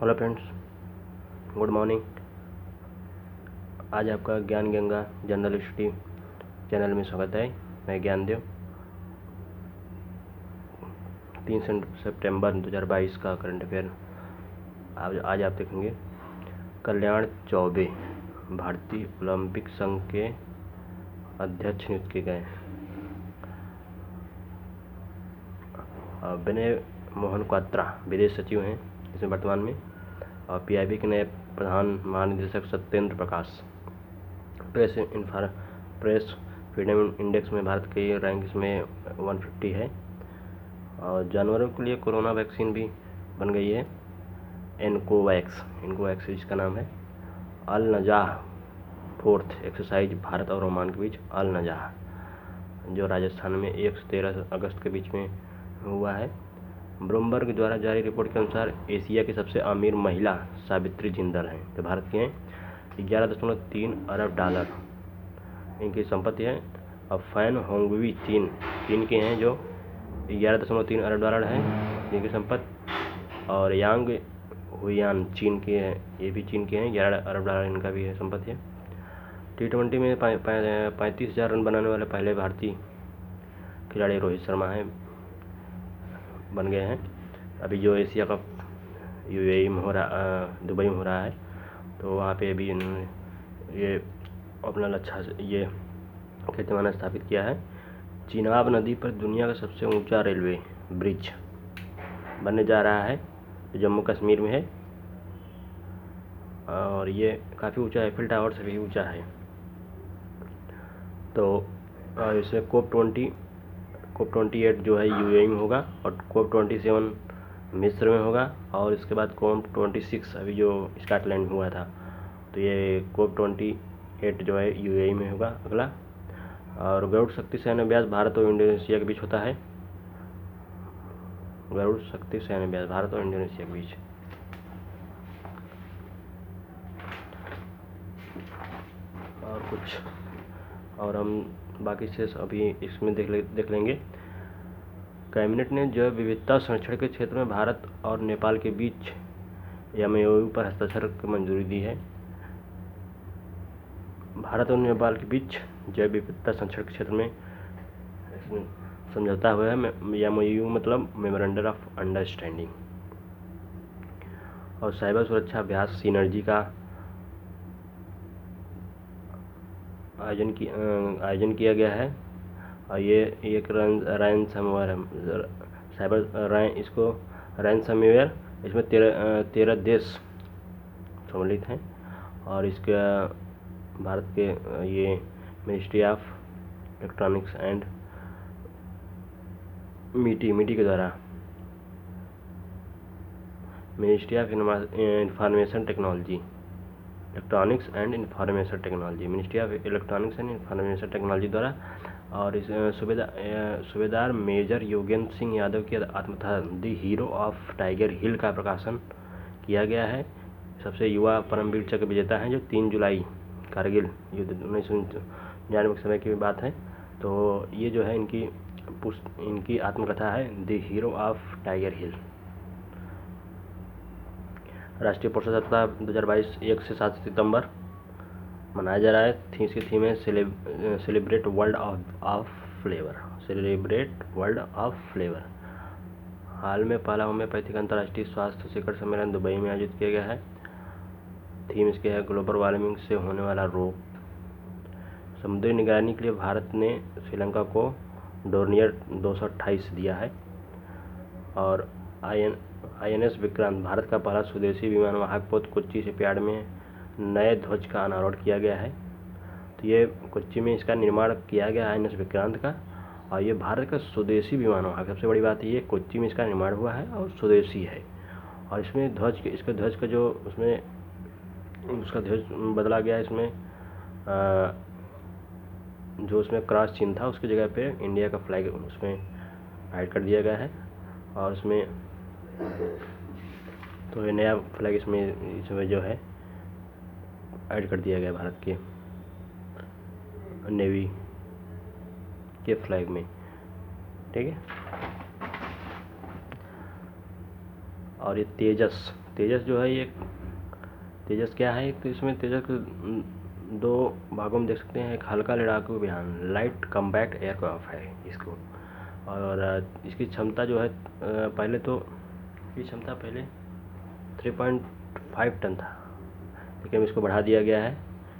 Hello friends, good morning. आज आपका ज्ञान गंगा जनरल स्टडी चैनल में स्वागत है। मैं ज्ञानदेव। 3 सितंबर 2022 का करंट अफेयर आज आप देखेंगे। कल्याण चौबे भारतीय ओलंपिक संघ के अध्यक्ष नियुक्त किए गए। विनय मोहन क्वात्रा विदेश सचिव हैं इसमें वर्तमान में, और पीआईबी के नए प्रधान महानिदेशक सत्येंद्र प्रकाश। प्रेस फ्रीडम इंडेक्स में भारत की रैंक इसमें 150 है। और जानवरों के लिए कोरोना वैक्सीन भी बन गई है, इनकोवैक्स इसका नाम है। अल नजाह 4th एक्सरसाइज भारत और ओमान के बीच, अल नजाह जो राजस्थान में 1 से 13 अगस्त के बीच में हुआ है। ब्लूमबर्ग द्वारा जारी रिपोर्ट के अनुसार एशिया की सबसे अमीर महिला सावित्री जिंदल हैं, जो भारत की हैं। 11.3 अरब डॉलर इनकी संपत्ति है। और फैन होंगवी चीन के हैं, जो 11.3 अरब डॉलर है इनकी संपत्ति। और यांग हुयान चीन के हैं, ये भी चीन के हैं, 11 अरब डॉलर इनका भी है संपत्ति है। T20 में 35,000 रन बनाने वाले पहले भारतीय खिलाड़ी रोहित शर्मा हैं, बन गए हैं। अभी जो एशिया कप यूएई में हो रहा, दुबई में हो रहा है, तो वहाँ पे भी इन्होंने ये अपना लक्ष्य ये कीर्तिमान स्थापित किया है। चिनाब नदी पर दुनिया का सबसे ऊंचा रेलवे ब्रिज बनने जा रहा है, जो जम्मू कश्मीर में है। और ये काफ़ी ऊंचा है, एफिल टावर से भी ऊंचा है। तो इसे COP28 जो है यूएई में होगा, और COP27 मिस्र में होगा, और इसके बाद COP26 अभी जो स्कॉटलैंड में हुआ था। तो ये COP28 जो है यूएई में होगा अगला। और गरुड़ शक्ति सैन्य अभ्यास भारत और इंडोनेशिया के बीच होता है। गरुड़ शक्ति सैन्य अभ्यास भारत और इंडोनेशिया के बीच। और कुछ और हम बाकी से अभी इसमें देख लेंगे। कैबिनेट ने जैव विविधता संरक्षण के क्षेत्र में भारत और नेपाल के बीच MOU पर हस्ताक्षर की मंजूरी दी है। भारत और नेपाल के बीच जैव विविधता संरक्षण के क्षेत्र में समझौता हुआ है। MOU मतलब मेमोरेंडम ऑफ अंडरस्टैंडिंग। और साइबर सुरक्षा अभ्यास सिनर्जी का आयोजन किया गया है। और ये एक रैंसमवेयर है, इसको रैंसमवेयर। इसमें 13 देश सम्मिलित हैं। और इसका भारत के ये मिनिस्ट्री ऑफ इलेक्ट्रॉनिक्स एंड मीटी के द्वारा ministry of information technology, electronics and information technology, ministry of electronics and information technology द्वारा। और इस सूबेदार मेजर योगेंद्र सिंह यादव की आत्मकथा द हीरो ऑफ टाइगर हिल का प्रकाशन किया गया है। सबसे युवा परमवीर चक्र विजेता हैं, जो 3 जुलाई कारगिल युद्ध 1999 के समय की बात है। तो ये जो है इनकी आत्मकथा है द हीरो ऑफ टाइगर हिल। राष्ट्रीय पोषण सप्ताह 2022 1 से 7 सितंबर मनाया जा रहा है। इसकी थीम है celebrate world of flavour. Celebrate world of flavour. हाल में पहला होम्योपैथिक अंतर्राष्ट्रीय स्वास्थ्य शिखर सम्मेलन दुबई में आयोजित किया गया है। थीम इसके है ग्लोबल वार्मिंग से होने वाला रोग। समुद्री निगरानी के लिए भारत ने श्रीलंका को डोर्नियर 228 दिया है। और INS विक्रांत भारत का पहला स्वदेशी विमान वाहक पोत कोच्चि शिपयार्ड में नए ध्वज का अनावरण किया गया है। तो ये कोच्चि में इसका निर्माण किया गया है INS विक्रांत का। और ये भारत का स्वदेशी विमान वाहक, सबसे बड़ी बात ये कोच्चि में इसका निर्माण हुआ है और स्वदेशी है। और इसमें इसका ध्वज का जो उसका ध्वज बदला गया है। इसमें जो उसमें क्रॉस चिन्ह था, उसकी जगह पे इंडिया का फ्लैग उसमें ऐड कर दिया गया है। और उसमें तो ये नया फ्लैग इसमें जो है ऐड कर दिया गया भारत के नेवी के फ्लैग में, ठीक है। और ये तेजस जो है ये तेजस क्या है, एक तो इसमें तेजस के दो भागों में देख सकते हैं। एक हल्का लड़ाकू विमान लाइट कॉम्बैट एयरक्राफ्ट है इसको, और इसकी क्षमता जो है पहले तो इसकी क्षमता पहले 3.5 टन था, लेकिन इसको बढ़ा दिया गया है।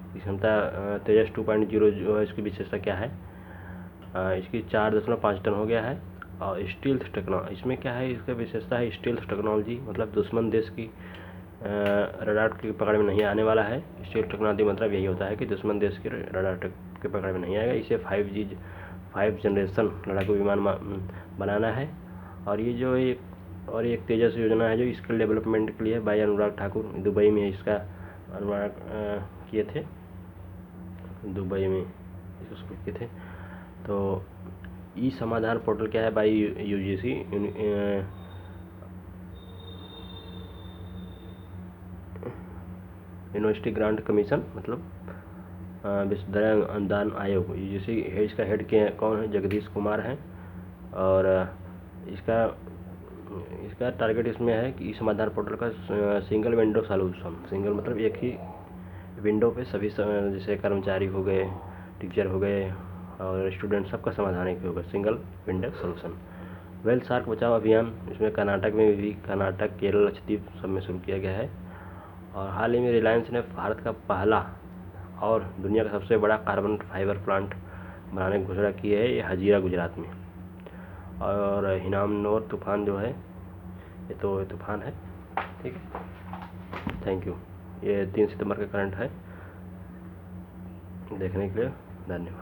इसकी क्षमता तेजस 2.0 जो है, इसकी विशेषता क्या है, इसकी 4.5 टन हो गया है। और स्टील्थ टेक्नोलॉजी इसमें क्या है, इसका विशेषता है स्टील्थ टेक्नोलॉजी, मतलब दुश्मन देश की रडार की पकड़ में नहीं आने वाला है। स्टील्थ टेक्नोलॉजी मतलब यही होता है कि दुश्मन देश के रडार के पकड़ में नहीं आएगा। इसे 5 जनरेशन लड़ाकू विमान बनाना है। और ये जो एक तेजस योजना है जो स्किल डेवलपमेंट के लिए भाई अनुराग ठाकुर दुबई में इसका अनुराग किए थे, दुबई में इसको शुरू किए थे। तो ई समाधान पोर्टल क्या है भाई, यूजीसी यूनिवर्सिटी ग्रांट कमीशन, मतलब विश्वविद्यालय अनुदान आयोग, यूजीसी है। इसका हेड के कौन है, जगदीश कुमार हैं। और इसका टारगेट इसमें है कि इस समाधान पोर्टल का सिंगल विंडो सॉल्यूशन, सिंगल मतलब एक ही विंडो पे सभी जैसे कर्मचारी हो गए, टीचर हो गए और स्टूडेंट, सबका समाधान एक होगा, single window solution. Whale shark बचाव अभियान इसमें कर्नाटक में भी, कर्नाटक, केरल, लक्षद्वीप सब में शुरू किया गया है। और हाल ही में रिलायंस ने भारत का पहला और दुनिया का सबसे बड़ा कार्बन फाइबर प्लांट बनाने की घोषणा की है, ये हजीरा गुजरात में। और हिनामनोर तूफान जो है, ये तो तूफान है, ठीक है। Thank you. ये 3 सितंबर का करंट है। देखने के लिए धन्यवाद।